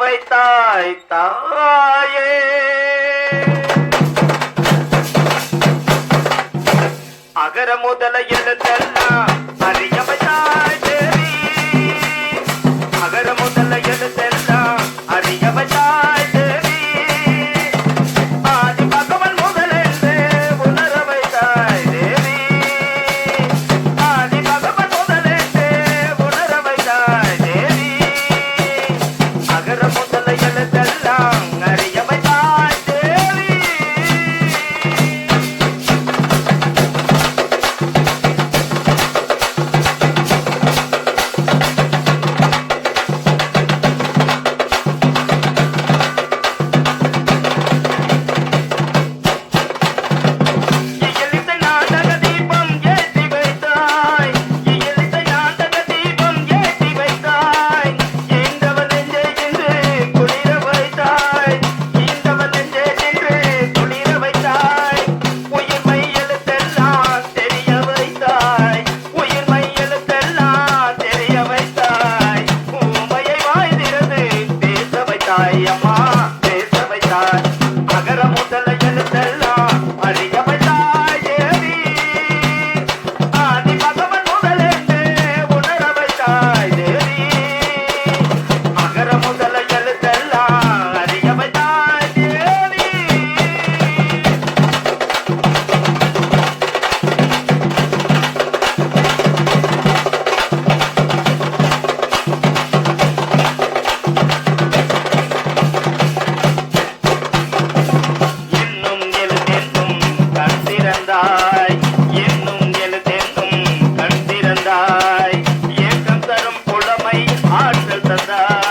வைத்தாய் தாயே. அகர முதல எழுத்தெல்லாம் அறிய வைத்தாய் தேவி. அகர முதல எழுத்தெல்லாம் அறிய வைத்தாய் தேவி. ஆதி பகவன் முதலென்று உணர வைத்தாய் தேவி. ஆதி பகவன் முதலென்று உணர வைத்தாய் தேவி. அகர முதல எழுத்தெல்லாம் அறிய வைத்தாய் தேவி. அம்மா பேச வைத்தாய். அகர முதல எழுத்தெல்லாம் அறிய வைத்தாய் தேவி. ஆதி பகவன் முதலென்று உணர வைத்தாய் தேவி. அகர முதல எழுத்தெல்லாம் அறிய வைத்தாய் தேவி. இன்னும் எழுதென்னும் கண் திறந்தாய். ஏக்கம் தரும் புலமை ஆற்றல் தந்தாய்.